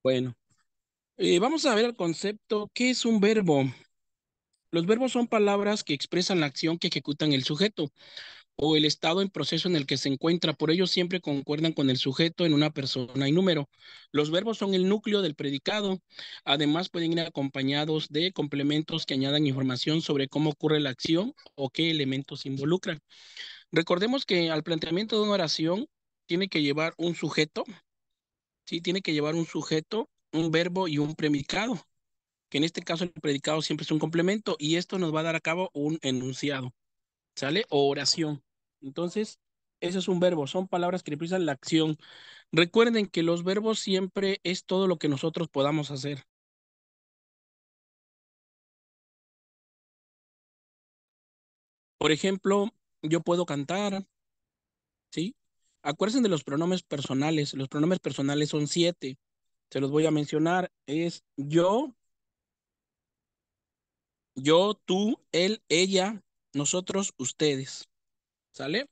Bueno, vamos a ver el concepto. ¿Qué es un verbo? Los verbos son palabras que expresan la acción que ejecutan el sujeto o el estado en proceso en el que se encuentra. Por ello siempre concuerdan con el sujeto en una persona y número. Los verbos son el núcleo del predicado. Además pueden ir acompañados de complementos que añadan información sobre cómo ocurre la acción o qué elementos involucran. Recordemos que al planteamiento de una oración tiene que llevar un sujeto, sí, tiene que llevar un sujeto, un verbo y un predicado, que en este caso el predicado siempre es un complemento y esto nos va a dar a cabo un enunciado, ¿sale? O oración. Entonces, ese es un verbo, son palabras que representan la acción. Recuerden que los verbos siempre es todo lo que nosotros podamos hacer. Por ejemplo, yo puedo cantar, ¿sí? Acuérdense de los pronombres personales. Los pronombres personales son 7. Se los voy a mencionar. Es yo, tú, él, ella, nosotros, ustedes. ¿Sale?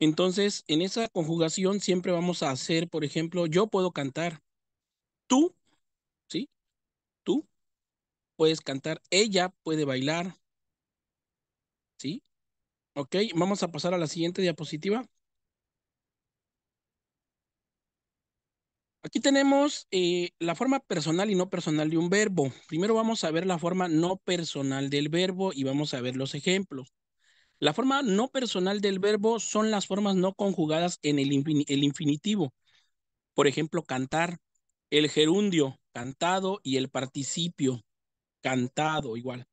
Entonces, en esa conjugación siempre vamos a hacer, por ejemplo, yo puedo cantar, tú, ¿sí? Tú puedes cantar, ella puede bailar, ¿sí? Ok, vamos a pasar a la siguiente diapositiva. Aquí tenemos la forma personal y no personal de un verbo. Primero vamos a ver la forma no personal del verbo y vamos a ver los ejemplos. La forma no personal del verbo son las formas no conjugadas en el infinitivo. Por ejemplo, cantar, el gerundio, cantado, y el participio, cantado, igual.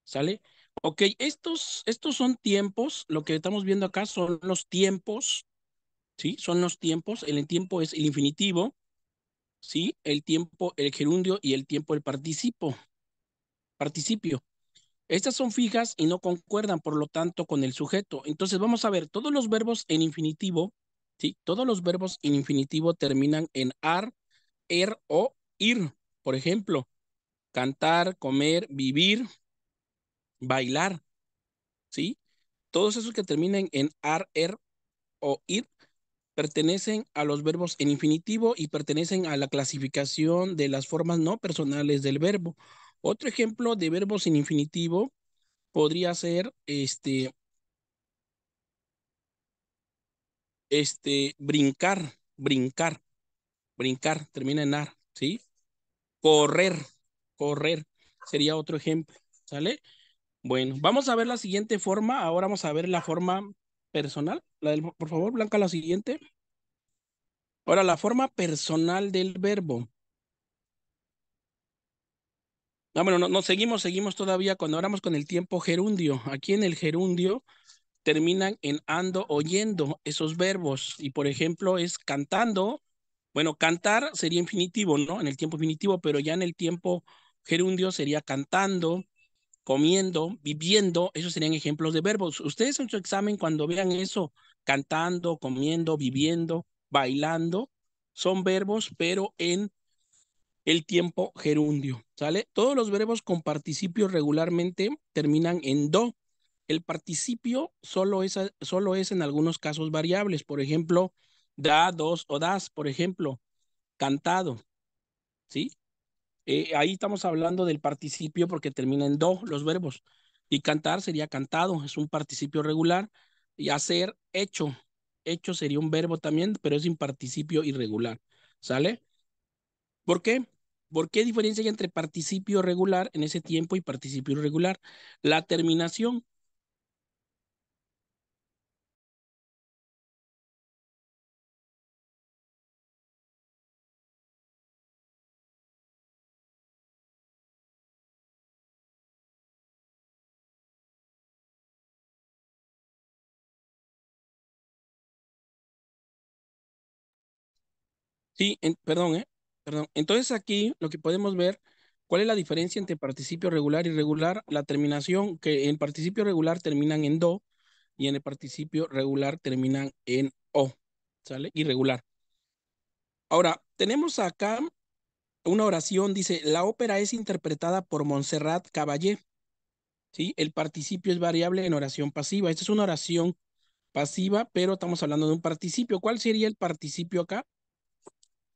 ¿Sale? Ok, estos son tiempos. Lo que estamos viendo acá son los tiempos, ¿sí? Son los tiempos. El tiempo es el infinitivo, ¿sí? El tiempo, el gerundio y el tiempo, el participio. Estas son fijas y no concuerdan, por lo tanto, con el sujeto. Entonces, vamos a ver, todos los verbos en infinitivo, ¿sí? Todos los verbos en infinitivo terminan en ar, o ir. Por ejemplo, cantar, comer, vivir, bailar, ¿sí? Todos esos que terminen en ar, o ir pertenecen a los verbos en infinitivo y pertenecen a la clasificación de las formas no personales del verbo. Otro ejemplo de verbos en infinitivo podría ser brincar, brincar, brincar, termina en ar, ¿sí? Correr, correr, sería otro ejemplo, ¿sale? Bueno, vamos a ver la siguiente forma. Ahora vamos a ver la forma personal. Por favor, Blanca, la siguiente. Ahora, la forma personal del verbo. Ah, bueno, no, seguimos todavía cuando hablamos con el tiempo gerundio. Aquí en el gerundio terminan en ando o yendo esos verbos. Y por ejemplo, es cantando. Bueno, cantar sería infinitivo, ¿no? En el tiempo infinitivo, pero ya en el tiempo gerundio sería cantando, comiendo, viviendo. Esos serían ejemplos de verbos. Ustedes en su examen, cuando vean eso, cantando, comiendo, viviendo, bailando, son verbos, pero en el tiempo gerundio, ¿sale? Todos los verbos con participio regularmente terminan en do. El participio solo es en algunos casos variables. Por ejemplo, da, dos o das. Por ejemplo, cantado, ¿sí? Ahí estamos hablando del participio porque termina en do los verbos. Y cantar sería cantado, es un participio regular. Y hacer, hecho. Hecho sería un verbo también, pero es un participio irregular. ¿Sale? ¿Por qué? ¿Por qué diferencia hay entre participio regular en ese tiempo y participio irregular? La terminación. Sí, perdón, ¿eh? Perdón. Entonces aquí lo que podemos ver, ¿cuál es la diferencia entre participio regular y irregular? La terminación, que en participio regular terminan en do y en el participio regular terminan en o, ¿sale? Irregular. Ahora, tenemos acá una oración, dice, la ópera es interpretada por Montserrat Caballé, ¿sí? El participio es variable en oración pasiva. Esta es una oración pasiva, pero estamos hablando de un participio. ¿Cuál sería el participio acá?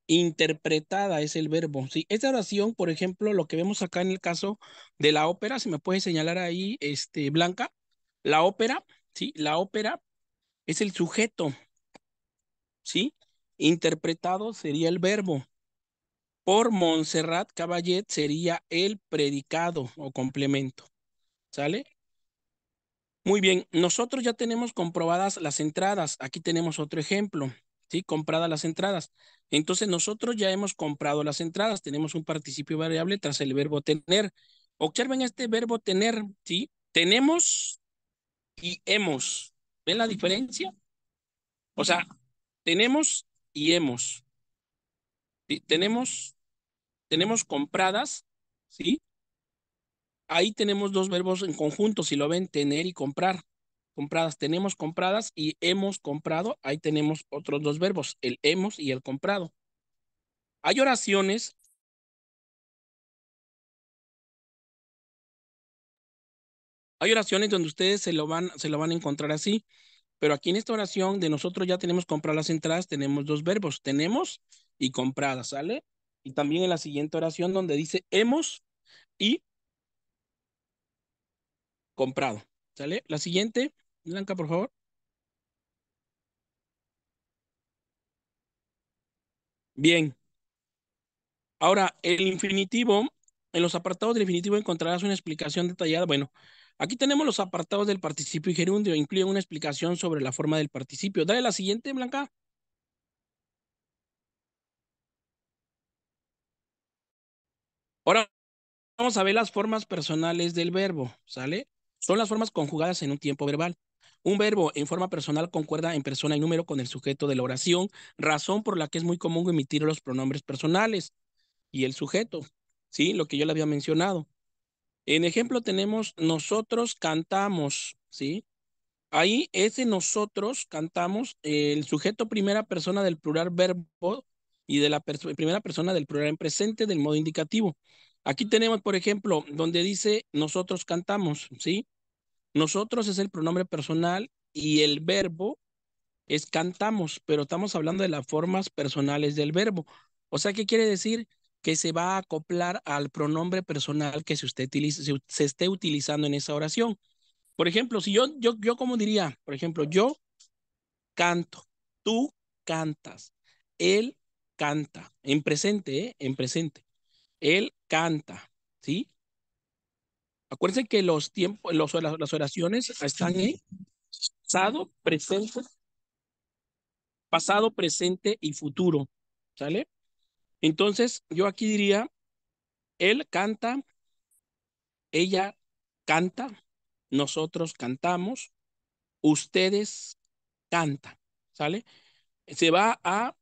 Interpretada es el verbo. ¿Sí? Esta oración, por ejemplo, lo que vemos acá en el caso de la ópera, si me puede señalar ahí, Blanca, la ópera, ¿sí? La ópera es el sujeto, ¿sí? Interpretado sería el verbo. Por Montserrat Caballé sería el predicado o complemento. ¿Sale? Muy bien, nosotros ya tenemos comprobadas las entradas. Aquí tenemos otro ejemplo, ¿sí? Compradas las entradas. Entonces nosotros ya hemos comprado las entradas. Tenemos un participio variable tras el verbo tener. Observen este verbo tener, ¿sí? Tenemos y hemos. ¿Ven la diferencia? O sea, tenemos y hemos. ¿Sí? Tenemos compradas, ¿sí? Ahí tenemos dos verbos en conjunto, si lo ven, tener y comprar. Compradas, tenemos compradas y hemos comprado. Ahí tenemos otros dos verbos, el hemos y el comprado. Hay oraciones, hay oraciones donde ustedes se lo van a encontrar así, pero aquí en esta oración de nosotros ya tenemos comprar las entradas, tenemos dos verbos, tenemos y compradas, ¿sale? Y también en la siguiente oración donde dice hemos y comprado, ¿sale? La siguiente, Blanca, por favor. Bien. Ahora, el infinitivo, en los apartados del infinitivo encontrarás una explicación detallada. Bueno, aquí tenemos los apartados del participio y gerundio, incluyen una explicación sobre la forma del participio. Dale la siguiente, Blanca. Ahora vamos a ver las formas personales del verbo, ¿sale? Son las formas conjugadas en un tiempo verbal. Un verbo en forma personal concuerda en persona y número con el sujeto de la oración, razón por la que es muy común emitir los pronombres personales y el sujeto, ¿sí? Lo que yo le había mencionado. En ejemplo tenemos nosotros cantamos, ¿sí? Ahí ese nosotros cantamos el sujeto primera persona del plural verbo y de la primera persona del plural en presente del modo indicativo. Aquí tenemos, por ejemplo, donde dice nosotros cantamos, ¿sí? Nosotros es el pronombre personal y el verbo es cantamos, pero estamos hablando de las formas personales del verbo. O sea, ¿qué quiere decir? Que se va a acoplar al pronombre personal que se esté utilizando en esa oración. Por ejemplo, si yo, ¿cómo diría? Por ejemplo, yo canto, tú cantas, él canta, en presente, ¿eh? En presente. Él canta, ¿sí? Acuérdense que los tiempos, las oraciones están en pasado, presente y futuro, ¿sale? Entonces, yo aquí diría, él canta, ella canta, nosotros cantamos, ustedes cantan, ¿sale? Se va a,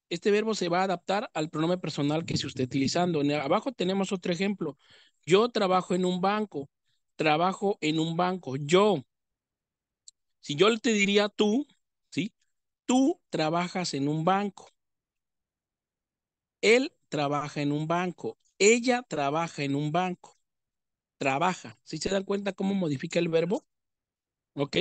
este verbo se va a adaptar al pronombre personal que se esté utilizando. Abajo tenemos otro ejemplo. Yo trabajo en un banco, trabajo en un banco. Yo, si yo te diría tú, ¿sí? Tú trabajas en un banco. Él trabaja en un banco. Ella trabaja en un banco. Trabaja. ¿Sí se dan cuenta cómo modifica el verbo? ¿Ok?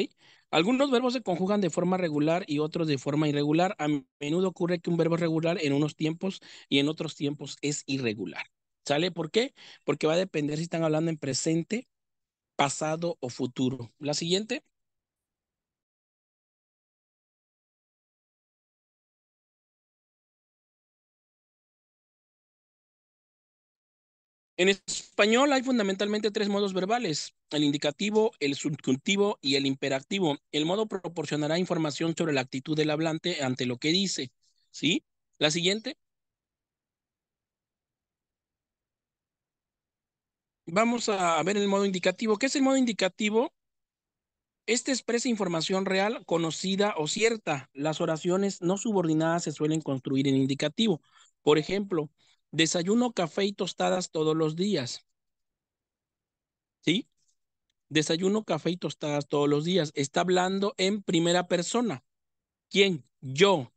Algunos verbos se conjugan de forma regular y otros de forma irregular. A menudo ocurre que un verbo es regular en unos tiempos y en otros tiempos es irregular. ¿Sale? ¿Por qué? Porque va a depender si están hablando en presente, pasado o futuro. La siguiente. En español hay fundamentalmente tres modos verbales: el indicativo, el subjuntivo y el imperativo. El modo proporcionará información sobre la actitud del hablante ante lo que dice. ¿Sí? La siguiente. Vamos a ver el modo indicativo. ¿Qué es el modo indicativo? Este expresa información real, conocida o cierta. Las oraciones no subordinadas se suelen construir en indicativo. Por ejemplo, desayuno café y tostadas todos los días. ¿Sí? Desayuno café y tostadas todos los días. Está hablando en primera persona. ¿Quién? Yo.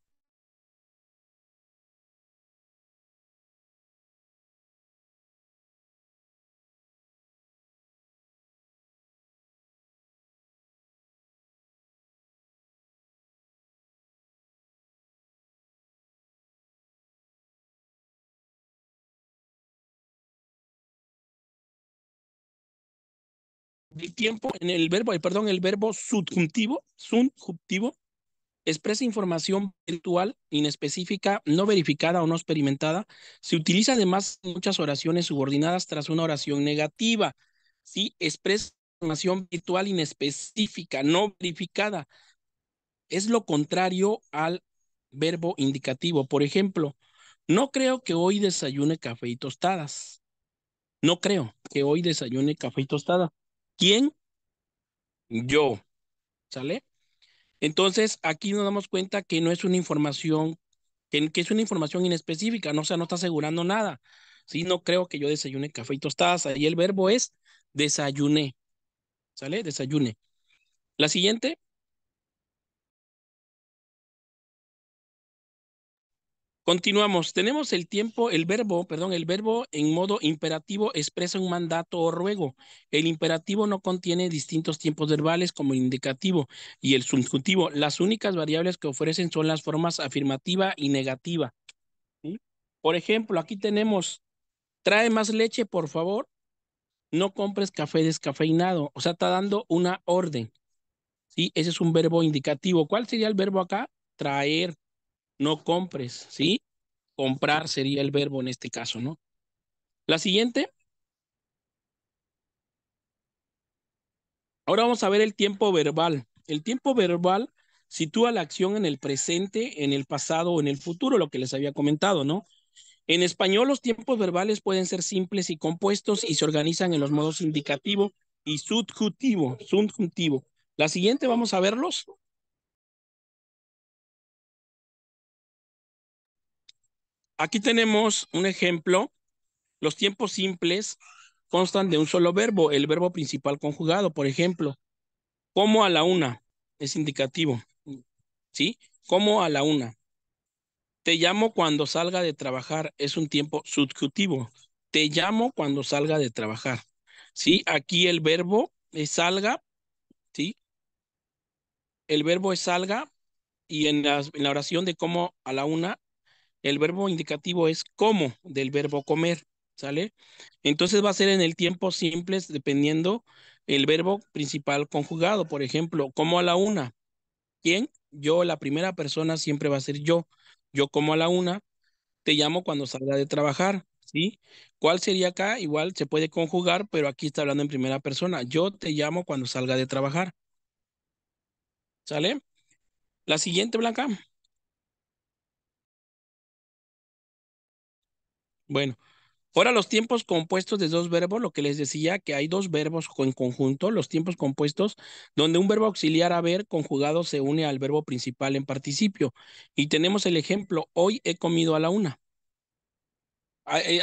El tiempo en el verbo, perdón, el verbo subjuntivo, expresa información virtual, inespecífica, no verificada o no experimentada. Se utiliza además en muchas oraciones subordinadas tras una oración negativa. Sí, expresa información virtual inespecífica, no verificada. Es lo contrario al verbo indicativo. Por ejemplo, no creo que hoy desayune café y tostadas. No creo que hoy desayune café y tostadas. ¿Quién? Yo. ¿Sale? Entonces, aquí nos damos cuenta que no es una información, que es una información inespecífica, no, o sea, no está asegurando nada. Sí, no creo que yo desayune café y tostadas. Ahí el verbo es desayuné, ¿sale? Desayune. La siguiente, continuamos. Tenemos el tiempo, el verbo, perdón, el verbo en modo imperativo expresa un mandato o ruego. El imperativo no contiene distintos tiempos verbales como el indicativo y el subjuntivo. Las únicas variables que ofrecen son las formas afirmativa y negativa. ¿Sí? Por ejemplo, aquí tenemos, trae más leche, por favor. No compres café descafeinado. O sea, está dando una orden. ¿Sí? Ese es un verbo indicativo. ¿Cuál sería el verbo acá? Traer, no compres. ¿Sí? Comprar sería el verbo en este caso, ¿no? La siguiente. Ahora vamos a ver el tiempo verbal. El tiempo verbal sitúa la acción en el presente, en el pasado o en el futuro, lo que les había comentado, ¿no? En español, los tiempos verbales pueden ser simples y compuestos y se organizan en los modos indicativo y subjuntivo. Subjuntivo. La siguiente, vamos a verlos. Aquí tenemos un ejemplo. Los tiempos simples constan de un solo verbo, el verbo principal conjugado. Por ejemplo, como a la una, es indicativo. ¿Sí? Como a la una. Te llamo cuando salga de trabajar, es un tiempo subjuntivo. Te llamo cuando salga de trabajar. ¿Sí? Aquí el verbo es salga, ¿sí? El verbo es salga y en la oración de como a la una, el verbo indicativo es como del verbo comer, ¿sale? Entonces va a ser en el tiempo simple dependiendo el verbo principal conjugado. Por ejemplo, como a la una. ¿Quién? Yo, la primera persona siempre va a ser yo. Yo como a la una, te llamo cuando salga de trabajar, ¿sí? ¿Cuál sería acá? Igual se puede conjugar, pero aquí está hablando en primera persona. Yo te llamo cuando salga de trabajar, ¿sale? La siguiente, Blanca. Bueno, ahora los tiempos compuestos de dos verbos, lo que les decía, que hay dos verbos en conjunto, los tiempos compuestos, donde un verbo auxiliar haber conjugado se une al verbo principal en participio. Y tenemos el ejemplo, hoy he comido a la una.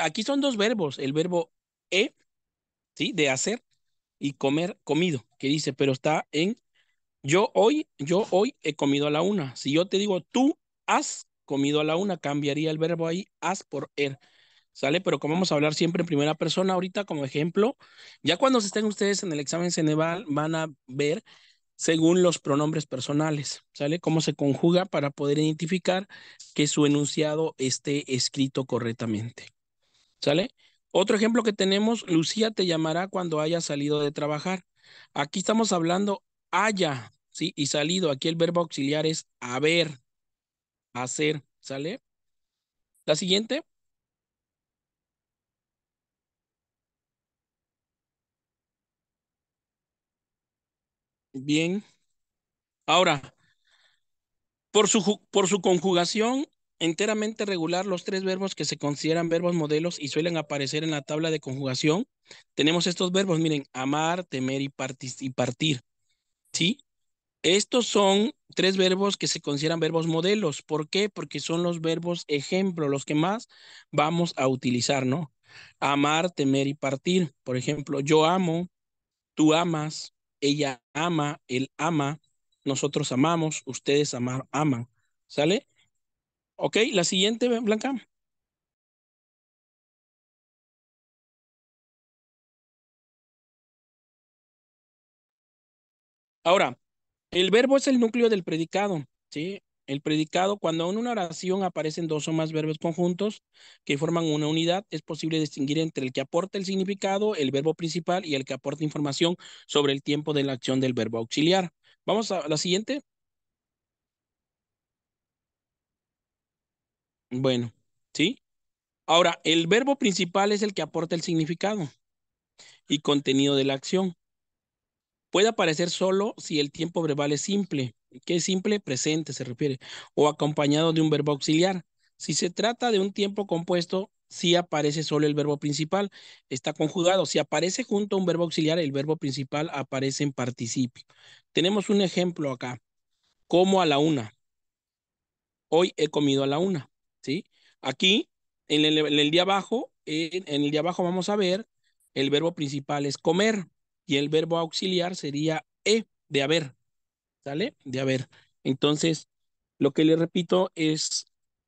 Aquí son dos verbos, el verbo he, ¿sí? De hacer y comer, comido, que dice, pero está en yo hoy he comido a la una. Si yo te digo tú has comido a la una, cambiaría el verbo ahí, has por er. ¿Sale? Pero como vamos a hablar siempre en primera persona ahorita como ejemplo, ya cuando estén ustedes en el examen Ceneval van a ver según los pronombres personales, ¿sale? Cómo se conjuga para poder identificar que su enunciado esté escrito correctamente, ¿sale? Otro ejemplo que tenemos, Lucía te llamará cuando haya salido de trabajar. Aquí estamos hablando haya, ¿sí? Y salido, aquí el verbo auxiliar es haber, hacer, ¿sale? La siguiente, bien. Ahora, por su conjugación enteramente regular, los tres verbos que se consideran verbos modelos y suelen aparecer en la tabla de conjugación, tenemos estos verbos, miren, amar, temer y partir, ¿sí? Estos son tres verbos que se consideran verbos modelos. ¿Por qué? Porque son los verbos ejemplo, los que más vamos a utilizar, ¿no? Amar, temer y partir. Por ejemplo, yo amo, tú amas, ella ama, él ama, nosotros amamos, ustedes aman. ¿Sale? Ok, la siguiente, Blanca. Ahora, el verbo es el núcleo del predicado, ¿sí? El predicado, cuando en una oración aparecen dos o más verbos conjuntos que forman una unidad, es posible distinguir entre el que aporta el significado, el verbo principal, y el que aporta información sobre el tiempo de la acción del verbo auxiliar. Vamos a la siguiente. Bueno, ¿sí? Ahora, el verbo principal es el que aporta el significado y contenido de la acción. Puede aparecer solo si el tiempo verbal es simple. ¿Qué es simple? Presente se refiere. O acompañado de un verbo auxiliar. Si se trata de un tiempo compuesto, sí aparece solo el verbo principal. Está conjugado. Si aparece junto a un verbo auxiliar, el verbo principal aparece en participio. Tenemos un ejemplo acá. Como a la una. Hoy he comido a la una. ¿Sí? Aquí, en el día abajo, en el día abajo vamos a ver el verbo principal es comer y el verbo auxiliar sería de haber. ¿Sale? De haber. Entonces, lo que les repito es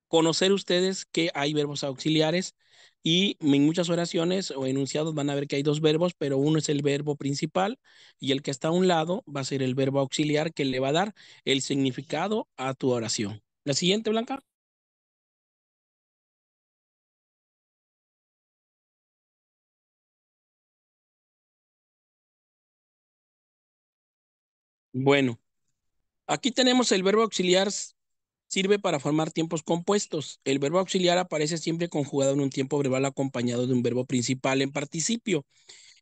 conocer ustedes que hay verbos auxiliares y en muchas oraciones o enunciados van a ver que hay dos verbos, pero uno es el verbo principal y el que está a un lado va a ser el verbo auxiliar que le va a dar el significado a tu oración. La siguiente, Blanca. Bueno, aquí tenemos el verbo auxiliar sirve para formar tiempos compuestos. El verbo auxiliar aparece siempre conjugado en un tiempo verbal acompañado de un verbo principal en participio.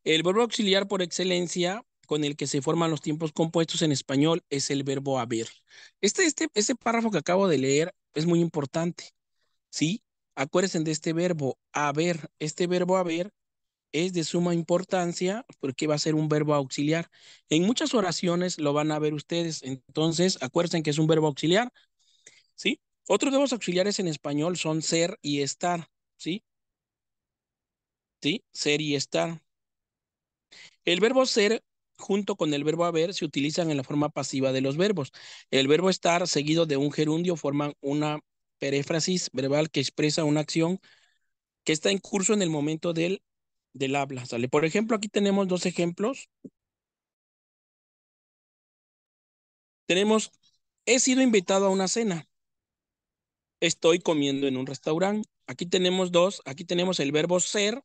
El verbo auxiliar por excelencia con el que se forman los tiempos compuestos en español es el verbo haber. Este párrafo que acabo de leer es muy importante, ¿sí? Acuérdense de este verbo haber. Este verbo haber es de suma importancia porque va a ser un verbo auxiliar. En muchas oraciones lo van a ver ustedes, entonces acuérdense que es un verbo auxiliar, ¿sí? Otros verbos auxiliares en español son ser y estar, ¿sí? ¿Sí? Ser y estar. El verbo ser junto con el verbo haber se utilizan en la forma pasiva de los verbos. El verbo estar seguido de un gerundio forman una peréfrasis verbal que expresa una acción que está en curso en el momento del habla. ¿Sale? Por ejemplo, aquí tenemos dos ejemplos. Tenemos, he sido invitado a una cena. Estoy comiendo en un restaurante. Aquí tenemos dos. Aquí tenemos el verbo ser.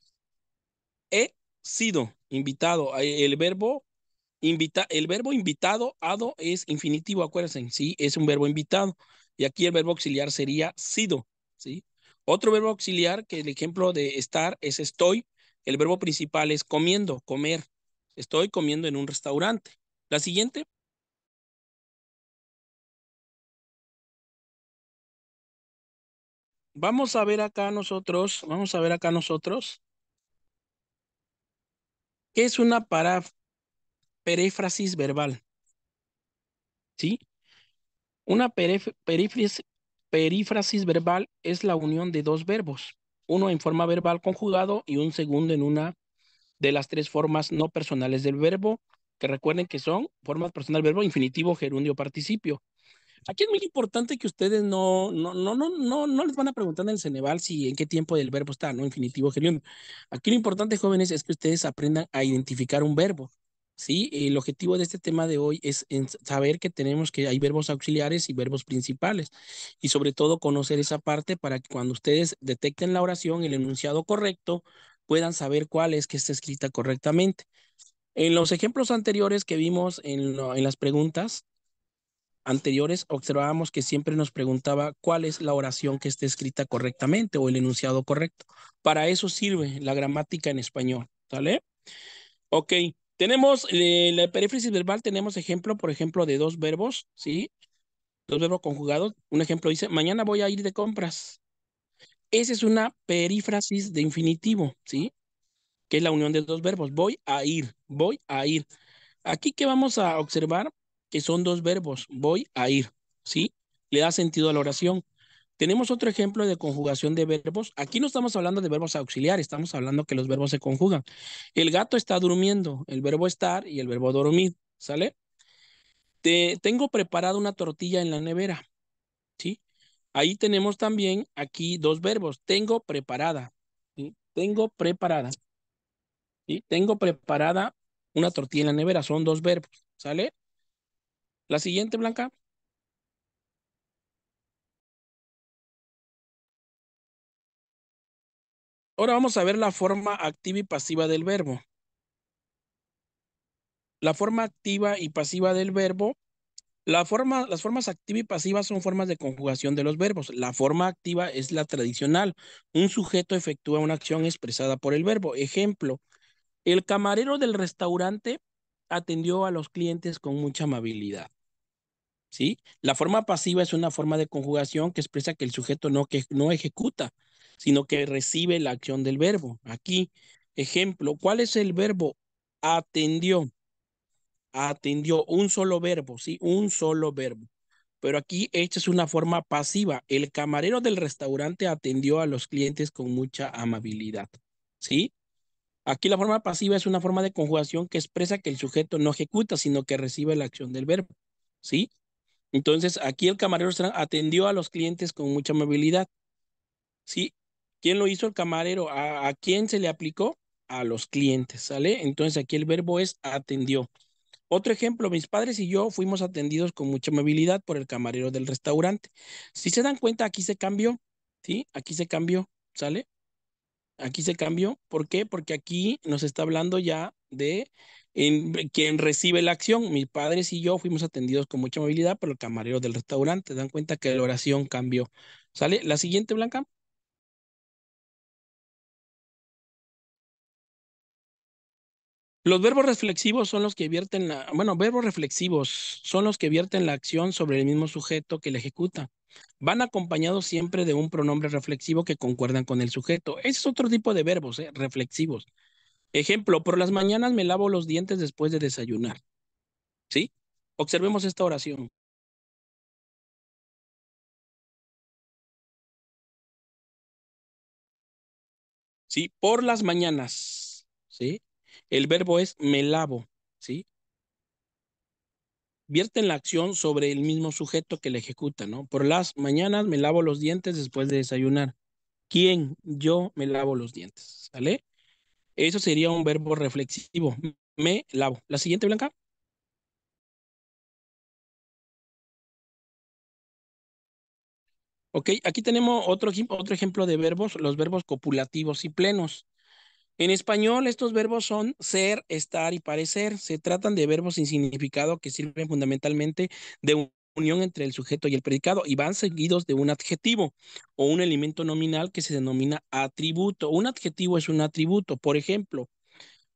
He sido invitado. El verbo invitado, ado, es infinitivo, acuérdense, ¿sí? Es un verbo invitado. Y aquí el verbo auxiliar sería sido, ¿sí? Otro verbo auxiliar, que el ejemplo de estar es estoy. El verbo principal es comiendo, comer. Estoy comiendo en un restaurante. La siguiente, vamos a ver acá nosotros, ¿qué es una perífrasis verbal? ¿Sí? Una perífrasis verbal es la unión de dos verbos, uno en forma verbal conjugado y un segundo en una de las tres formas no personales del verbo, que recuerden que son formas personal verbo, infinitivo, gerundio, participio. Aquí es muy importante que ustedes no les van a preguntar en el Ceneval si en qué tiempo del verbo está, ¿no? Infinitivo, gerundio. Aquí lo importante, jóvenes, es que ustedes aprendan a identificar un verbo, ¿sí? El objetivo de este tema de hoy es saber que tenemos que hay verbos auxiliares y verbos principales y sobre todo conocer esa parte para que cuando ustedes detecten la oración, el enunciado correcto, puedan saber cuál es que está escrita correctamente. En los ejemplos anteriores que vimos en las preguntas, anteriores observábamos que siempre nos preguntaba cuál es la oración que esté escrita correctamente o el enunciado correcto. Para eso sirve la gramática en español, ¿sale? Ok, tenemos la perífrasis verbal, tenemos ejemplo, por ejemplo, de dos verbos, ¿sí? Dos verbos conjugados. Un ejemplo dice, mañana voy a ir de compras. Esa es una perífrasis de infinitivo, ¿sí? Que es la unión de dos verbos. Voy a ir, voy a ir. Aquí que vamos a observar que son dos verbos, voy a ir, ¿sí? Le da sentido a la oración. Tenemos otro ejemplo de conjugación de verbos. Aquí no estamos hablando de verbos auxiliares, estamos hablando que los verbos se conjugan. El gato está durmiendo, el verbo estar y el verbo dormir, ¿sale? Tengo preparada una tortilla en la nevera, ¿sí? Ahí tenemos también aquí dos verbos. Tengo preparada, ¿sí? Tengo preparada, ¿sí? Tengo preparada una tortilla en la nevera, son dos verbos, ¿sale? La siguiente, Blanca. Ahora vamos a ver la forma activa y pasiva del verbo. La forma activa y pasiva del verbo. Las formas activa y pasiva son formas de conjugación de los verbos. La forma activa es la tradicional. Un sujeto efectúa una acción expresada por el verbo. Ejemplo, el camarero del restaurante atendió a los clientes con mucha amabilidad. ¿Sí? La forma pasiva es una forma de conjugación que expresa que el sujeto no ejecuta, sino que recibe la acción del verbo. Aquí, ejemplo, ¿cuál es el verbo? Atendió. Atendió, un solo verbo, ¿sí? Un solo verbo. Pero aquí esta es una forma pasiva. El camarero del restaurante atendió a los clientes con mucha amabilidad, ¿sí? Aquí la forma pasiva es una forma de conjugación que expresa que el sujeto no ejecuta, sino que recibe la acción del verbo, ¿sí? Entonces, aquí el camarero atendió a los clientes con mucha amabilidad, ¿sí? ¿Quién lo hizo el camarero? ¿A quién se le aplicó? A los clientes, ¿sale? Entonces, aquí el verbo es atendió. Otro ejemplo, mis padres y yo fuimos atendidos con mucha amabilidad por el camarero del restaurante. Si se dan cuenta, aquí se cambió, ¿sí? Aquí se cambió, ¿sale? Aquí se cambió. ¿Por qué? Porque aquí nos está hablando ya de quien recibe la acción. Mis padres y yo fuimos atendidos con mucha amabilidad por el camarero del restaurante. Dan cuenta que la oración cambió. ¿Sale? La siguiente, Blanca. Los verbos reflexivos son los que vierten bueno, verbos reflexivos son los que vierten la acción sobre el mismo sujeto que la ejecuta. Van acompañados siempre de un pronombre reflexivo que concuerdan con el sujeto. Ese es otro tipo de verbos, reflexivos. Ejemplo, por las mañanas me lavo los dientes después de desayunar. ¿Sí? Observemos esta oración. ¿Sí? Por las mañanas. ¿Sí? El verbo es me lavo. ¿Sí? Vierten la acción sobre el mismo sujeto que la ejecuta, ¿no? Por las mañanas me lavo los dientes después de desayunar. ¿Quién? Yo me lavo los dientes. ¿Sale? Eso sería un verbo reflexivo. Me lavo. La siguiente, Blanca. Ok, aquí tenemos otro ejemplo de verbos, los verbos copulativos y plenos. En español, estos verbos son ser, estar y parecer. Se tratan de verbos sin significado que sirven fundamentalmente de unión entre el sujeto y el predicado y van seguidos de un adjetivo o un elemento nominal que se denomina atributo. Un adjetivo es un atributo. Por ejemplo,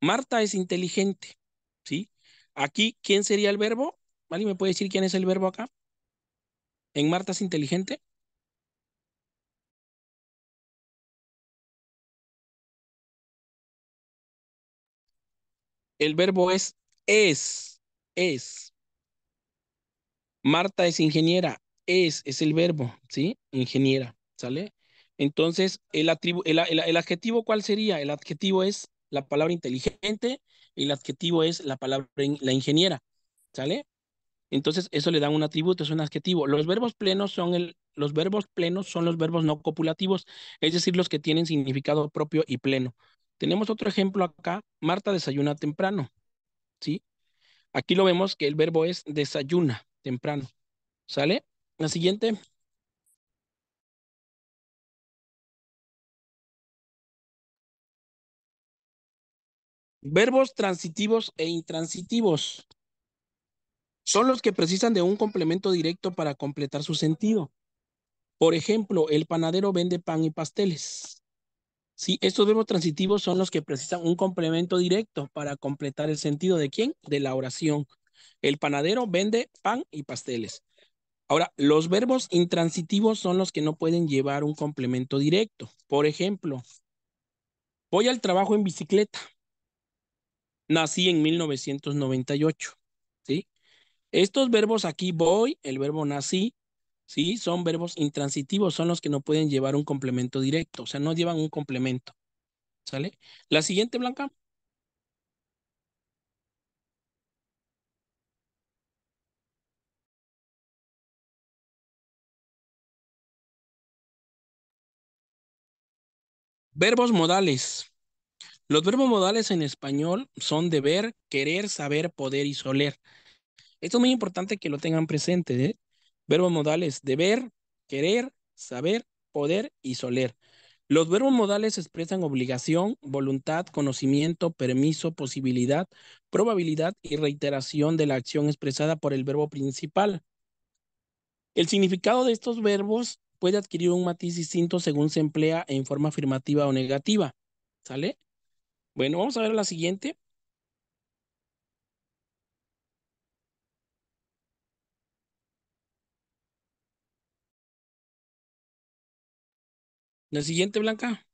Marta es inteligente, ¿sí? Aquí, ¿quién sería el verbo? ¿Alguien me puede decir quién es el verbo acá? En Marta es inteligente. El verbo es. Marta es ingeniera, es el verbo, ¿sí? Ingeniera, ¿sale? Entonces, el adjetivo, ¿cuál sería? El adjetivo es la palabra inteligente, el adjetivo es la palabra la ingeniera, ¿sale? Entonces, eso le da un atributo, es un adjetivo. Los verbos plenos son los verbos no copulativos, es decir, los que tienen significado propio y pleno. Tenemos otro ejemplo acá, Marta desayuna temprano, ¿sí? Aquí lo vemos que el verbo es desayuna temprano. ¿Sale? La siguiente, verbos transitivos e intransitivos son los que precisan de un complemento directo para completar su sentido. Por ejemplo, el panadero vende pan y pasteles. Sí, estos verbos transitivos son los que precisan un complemento directo para completar el sentido de quién? De la oración. El panadero vende pan y pasteles. Ahora, los verbos intransitivos son los que no pueden llevar un complemento directo. Por ejemplo, voy al trabajo en bicicleta. Nací en 1998, ¿sí? Estos verbos aquí voy, el verbo nací, ¿sí? Son verbos intransitivos, son los que no pueden llevar un complemento directo, o sea, no llevan un complemento, ¿sale? La siguiente, Blanca, verbos modales. Los verbos modales en español son deber, querer, saber, poder y soler. Esto es muy importante que lo tengan presente, ¿eh? Verbos modales, deber, querer, saber, poder y soler. Los verbos modales expresan obligación, voluntad, conocimiento, permiso, posibilidad, probabilidad y reiteración de la acción expresada por el verbo principal. El significado de estos verbos puede adquirir un matiz distinto según se emplea en forma afirmativa o negativa. ¿Sale? Bueno, vamos a ver la siguiente. La siguiente, Blanca.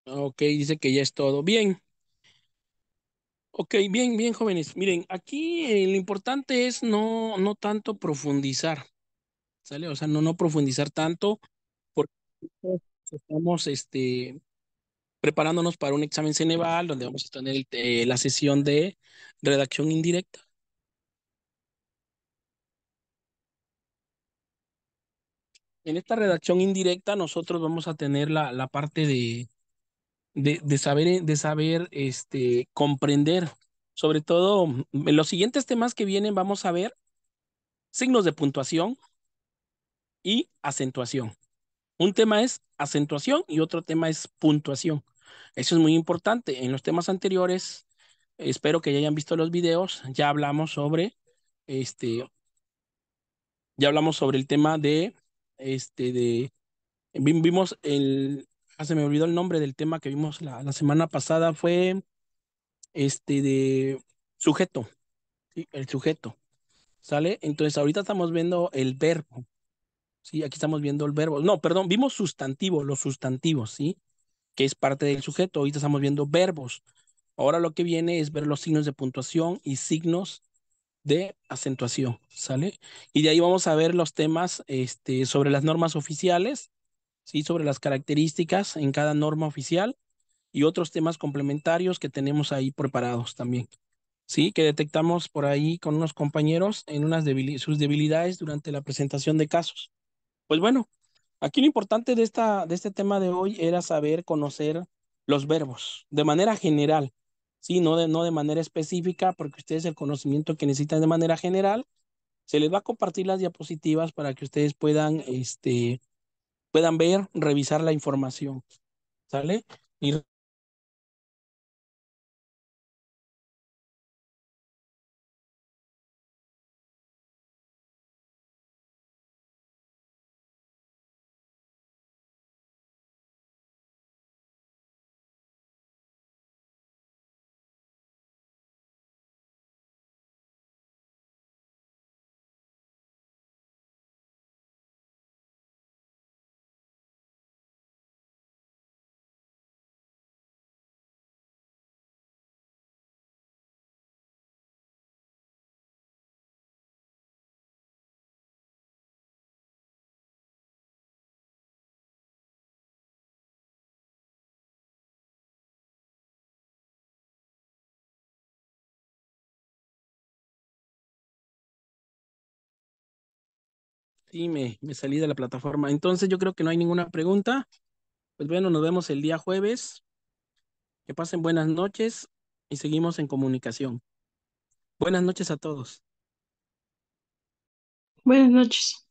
Ok, dice que ya es todo. Bien. Ok, bien, bien, jóvenes. Miren, aquí lo importante es no tanto profundizar, ¿sale? O sea, no profundizar tanto porque estamos preparándonos para un examen Ceneval donde vamos a tener la sesión de redacción indirecta. En esta redacción indirecta nosotros vamos a tener la parte de saber comprender. Sobre todo, en los siguientes temas que vienen vamos a ver signos de puntuación y acentuación. Un tema es acentuación y otro tema es puntuación. Eso es muy importante. En los temas anteriores, espero que ya hayan visto los videos, este, ya hablamos sobre el tema vimos se me olvidó el nombre del tema que vimos la semana pasada, fue de sujeto, ¿sí? El sujeto, ¿sale? Entonces ahorita estamos viendo el verbo, ¿sí? Aquí estamos viendo el verbo. No, perdón, vimos sustantivo, los sustantivos, ¿sí? Que es parte del sujeto. Ahorita estamos viendo verbos. Ahora lo que viene es ver los signos de puntuación y signos de acentuación, ¿sale? Y de ahí vamos a ver los temas sobre las normas oficiales, ¿sí? Sobre las características en cada norma oficial y otros temas complementarios que tenemos ahí preparados también, ¿sí? Que detectamos por ahí con unos compañeros en sus debilidades durante la presentación de casos. Pues bueno, aquí lo importante de este tema de hoy era saber conocer los verbos de manera general, ¿sí? No de manera específica, porque ustedes el conocimiento que necesitan de manera general, se les va a compartir las diapositivas para que ustedes puedan ver, revisar la información, ¿sale? Y sí, me salí de la plataforma. Entonces yo creo que no hay ninguna pregunta. Pues bueno, nos vemos el día jueves. Que pasen buenas noches y seguimos en comunicación. Buenas noches a todos. Buenas noches.